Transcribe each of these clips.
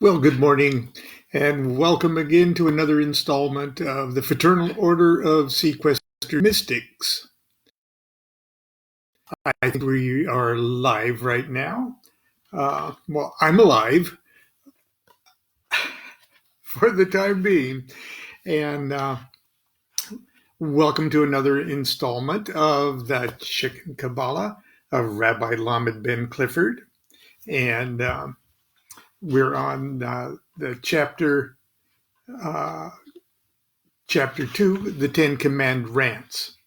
Well, good morning, and welcome again to another installment of the Fraternal Order of Sequestered Mystics. I think we are live right now. Well, I'm alive for the time being, and welcome to another installment of the Chicken Qabalah of Rabbi Lamed ben Clifford, and we're on the chapter 2, the Ten Command Rants.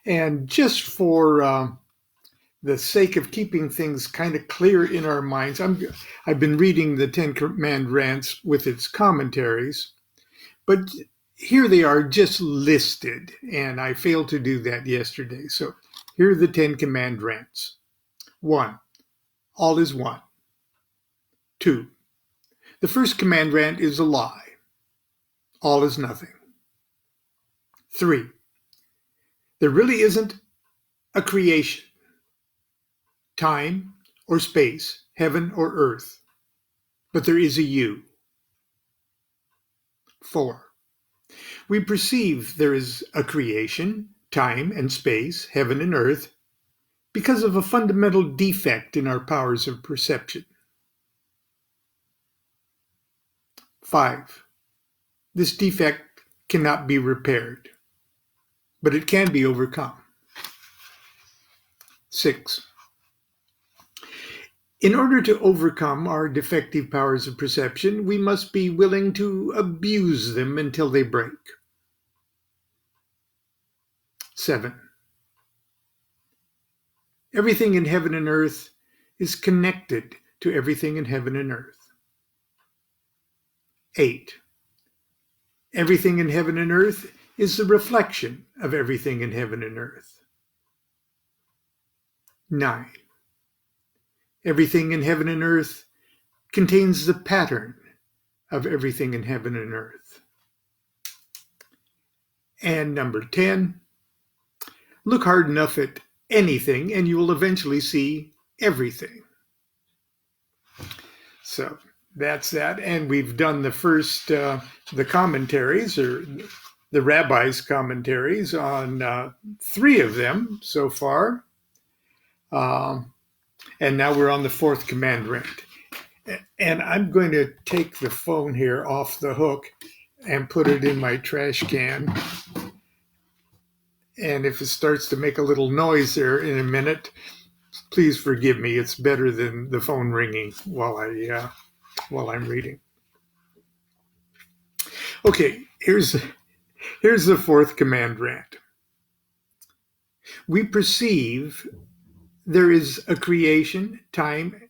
And just for the sake of keeping things kind of clear in our minds, I've been reading the Ten Command Rants with its commentaries, but here they are just listed, and I failed to do that yesterday. So here are the Ten Command Rants. 1. All is one. 2. The first command rant is a lie. All is nothing. 3. There really isn't a creation, time or space, heaven or earth, but there is a you. 4. We perceive there is a creation, time and space, heaven and earth, because of a fundamental defect in our powers of perception. 5. This defect cannot be repaired, but it can be overcome. 6. In order to overcome our defective powers of perception, we must be willing to abuse them until they break. 7. Everything in heaven and earth is connected to everything in heaven and earth. 8. Everything in heaven and earth is the reflection of everything in heaven and earth. 9. Everything in heaven and earth contains the pattern of everything in heaven and earth. And number 10, look hard enough at anything and you will eventually see everything. So that's that. And we've done the first, the commentaries, or the rabbi's commentaries on 3 of them so far. And now we're on the 4th command rant. And I'm going to take the phone here off the hook and put it in my trash can. And if it starts to make a little noise there in a minute, please forgive me. It's better than the phone ringing while I'm reading. Okay, here's the 4th command rant. We perceive there is a creation, time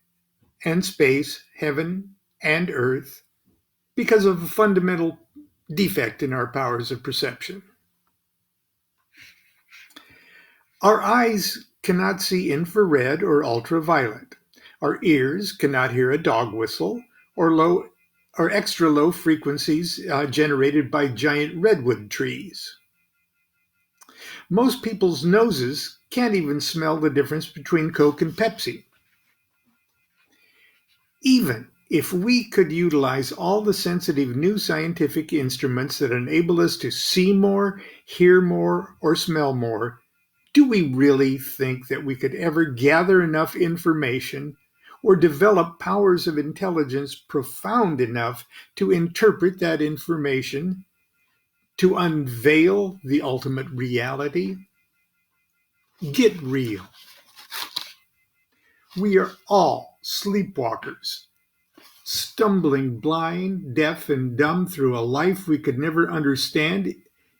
and space, heaven and earth, because of a fundamental defect in our powers of perception. Our eyes cannot see infrared or ultraviolet. Our ears cannot hear a dog whistle or extra low frequencies generated by giant redwood trees. Most people's noses can't even smell the difference between Coke and Pepsi. Even if we could utilize all the sensitive new scientific instruments that enable us to see more, hear more, or smell more, do we really think that we could ever gather enough information or develop powers of intelligence profound enough to interpret that information, to unveil the ultimate reality? Get real. We are all sleepwalkers, stumbling blind, deaf, and dumb through a life we could never understand,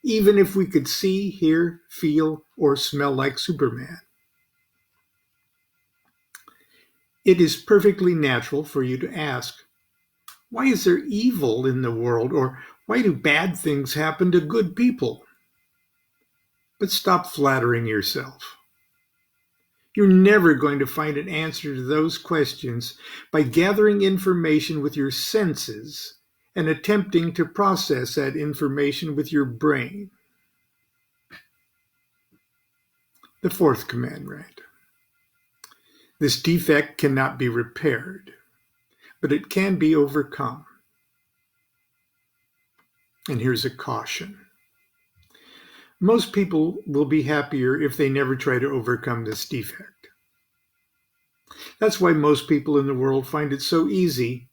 even if we could see, hear, feel, or smell like Superman. It is perfectly natural for you to ask, why is there evil in the world, or why do bad things happen to good people? But stop flattering yourself. You're never going to find an answer to those questions by gathering information with your senses and attempting to process that information with your brain. The 4th command rant. This defect cannot be repaired, but it can be overcome. And here's a caution. Most people will be happier if they never try to overcome this defect. That's why most people in the world find it so easy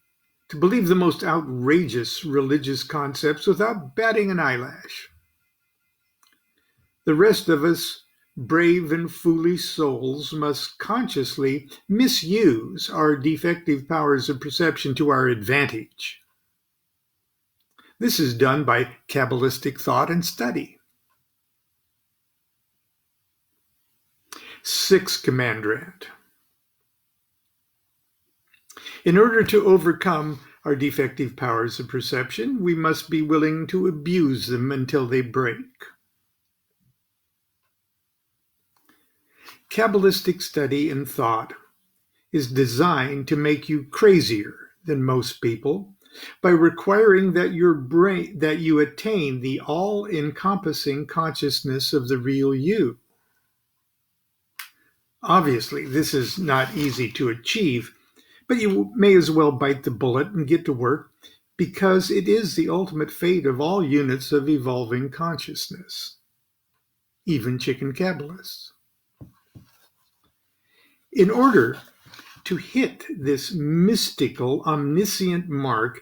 to believe the most outrageous religious concepts without batting an eyelash. The rest of us, brave and foolish souls, must consciously misuse our defective powers of perception to our advantage. This is done by Kabbalistic thought and study. Sixth commandment. In order to overcome our defective powers of perception, we must be willing to abuse them until they break. Kabbalistic study and thought is designed to make you crazier than most people by requiring that you attain the all-encompassing consciousness of the real you. Obviously, this is not easy to achieve, but you may as well bite the bullet and get to work, because it is the ultimate fate of all units of evolving consciousness, even chicken Kabbalists. In order to hit this mystical, omniscient mark,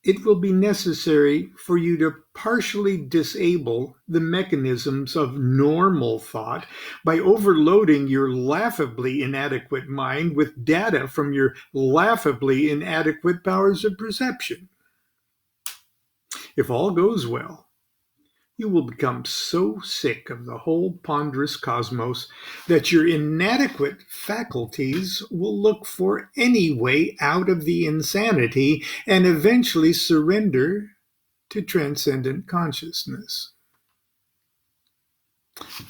it will be necessary for you to partially disable the mechanisms of normal thought by overloading your laughably inadequate mind with data from your laughably inadequate powers of perception. If all goes well, you will become so sick of the whole ponderous cosmos that your inadequate faculties will look for any way out of the insanity and eventually surrender to transcendent consciousness.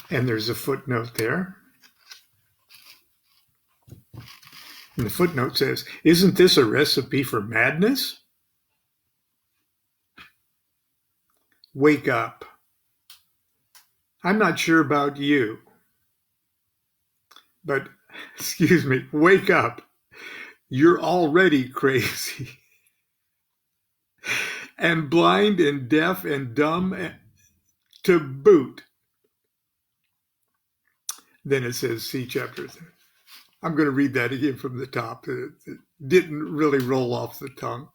And there's a footnote there. And the footnote says, "Isn't this a recipe for madness? Wake up. I'm not sure about you, but, wake up. You're already crazy and blind and deaf and dumb to boot." Then it says, see chapter 3. I'm going to read that again from the top. It didn't really roll off the tongue.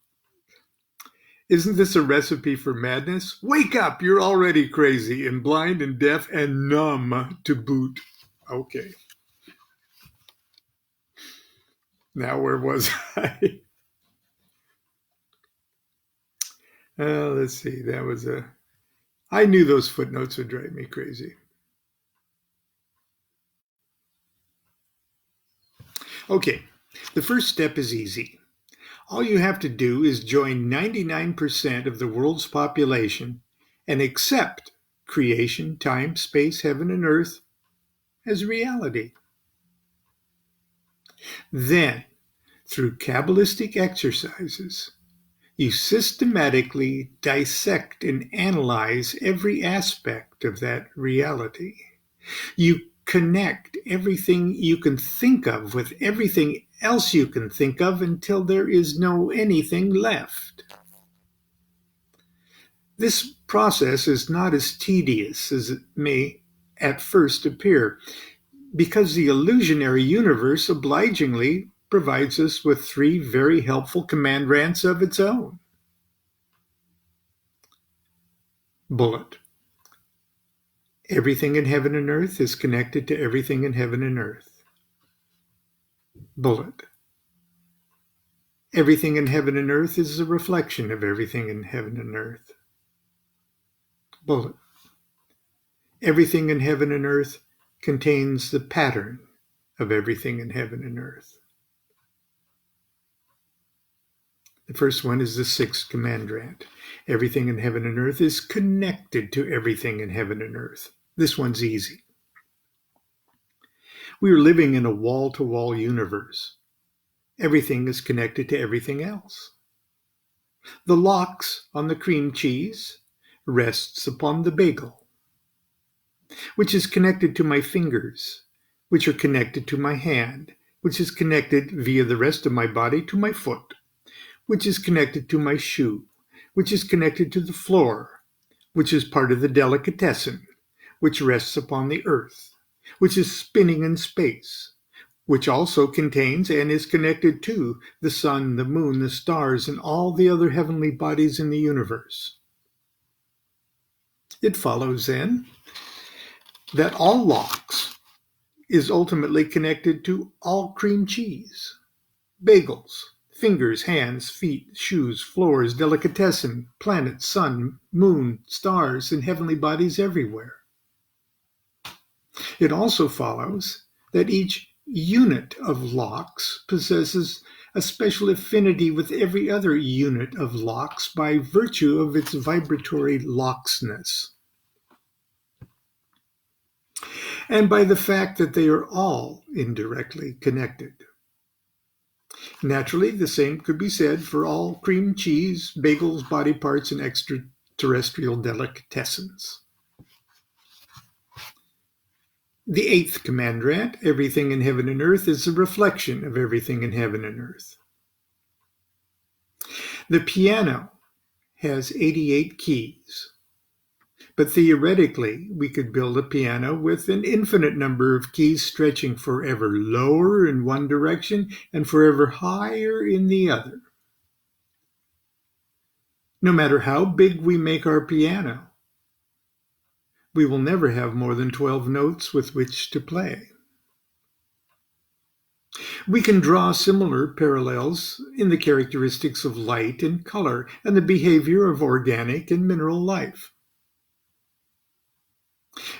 "Isn't this a recipe for madness? Wake up, you're already crazy and blind and deaf and numb to boot." Okay. Now where was I? Let's see. I knew those footnotes would drive me crazy. Okay, the first step is easy. All you have to do is join 99% of the world's population and accept creation, time, space, heaven, and earth as reality. Then, through Kabbalistic exercises, you systematically dissect and analyze every aspect of that reality. You connect everything you can think of with everything else you can think of until there is no anything left. This process is not as tedious as it may at first appear, because the illusionary universe obligingly provides us with 3 very helpful command rants of its own. Bullet. Everything in heaven and earth is connected to everything in heaven and earth. Bullet. Everything in heaven and earth is a reflection of everything in heaven and earth. Bullet. Everything in heaven and earth contains the pattern of everything in heaven and earth. The first one is the 6th command rant. Everything in heaven and earth is connected to everything in heaven and earth. This one's easy. We are living in a wall-to-wall universe. Everything is connected to everything else. The lox on the cream cheese rests upon the bagel, which is connected to my fingers, which are connected to my hand, which is connected via the rest of my body to my foot, which is connected to my shoe, which is connected to the floor, which is part of the delicatessen, which rests upon the earth, which is spinning in space, which also contains and is connected to the sun, the moon, the stars, and all the other heavenly bodies in the universe. It follows then that all lox is ultimately connected to all cream cheese, bagels, fingers, hands, feet, shoes, floors, delicatessen, planet, sun, moon, stars, and heavenly bodies everywhere. It also follows that each unit of lox possesses a special affinity with every other unit of lox by virtue of its vibratory loxness, and by the fact that they are all indirectly connected. Naturally, the same could be said for all cream cheese, bagels, body parts, and extraterrestrial delicatessens. The eighth commandant, everything in heaven and earth, is a reflection of everything in heaven and earth. The piano has 88 keys, but theoretically, we could build a piano with an infinite number of keys stretching forever lower in one direction and forever higher in the other. No matter how big we make our piano, we will never have more than 12 notes with which to play. We can draw similar parallels in the characteristics of light and color and the behavior of organic and mineral life.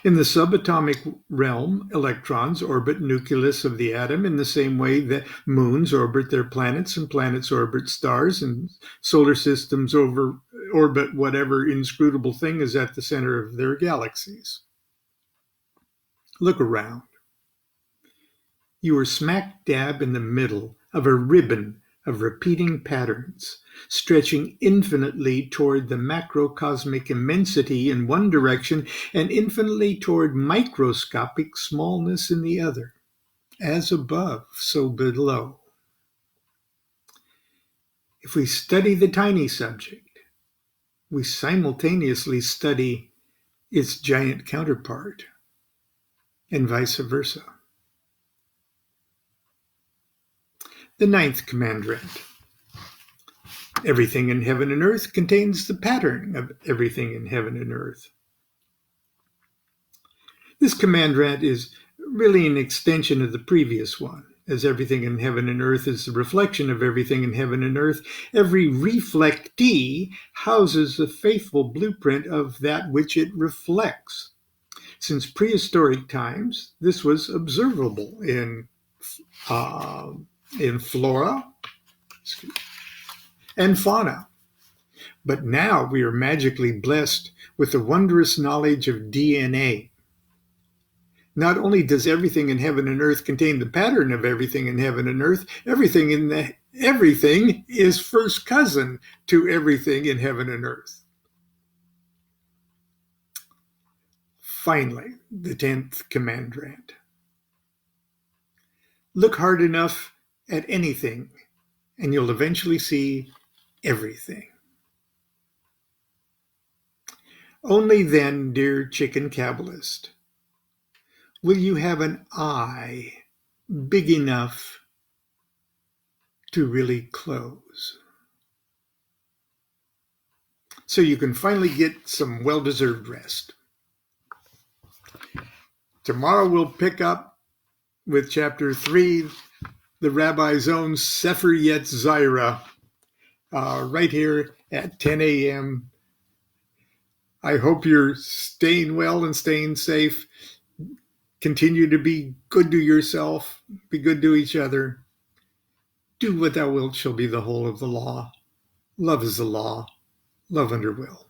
In the subatomic realm, electrons orbit nucleus of the atom in the same way that moons orbit their planets and planets orbit stars and solar systems orbit whatever inscrutable thing is at the center of their galaxies. Look around. You are smack dab in the middle of a ribbon of repeating patterns, stretching infinitely toward the macrocosmic immensity in one direction and infinitely toward microscopic smallness in the other. As above, so below. If we study the tiny subject, we simultaneously study its giant counterpart, and vice versa. The ninth commandant. Everything in heaven and earth contains the pattern of everything in heaven and earth. This commandant is really an extension of the previous one. As everything in heaven and earth is a reflection of everything in heaven and earth, every reflectee houses a faithful blueprint of that which it reflects. Since prehistoric times, this was observable in flora and fauna. But now we are magically blessed with the wondrous knowledge of DNA. Not only does everything in heaven and earth contain the pattern of everything in heaven and earth, everything is first cousin to everything in heaven and earth. Finally, the 10th commandant. Look hard enough at anything, and you'll eventually see everything. Only then, dear chicken Kabbalist, will you have an eye big enough to really close, so you can finally get some well-deserved rest. Tomorrow we'll pick up with chapter 3, the Rabbi's own Sefer Yetzirah, right here at 10 a.m. I hope you're staying well and staying safe. Continue to be good to yourself, be good to each other. Do what thou wilt shall be the whole of the law. Love is the law. Love under will.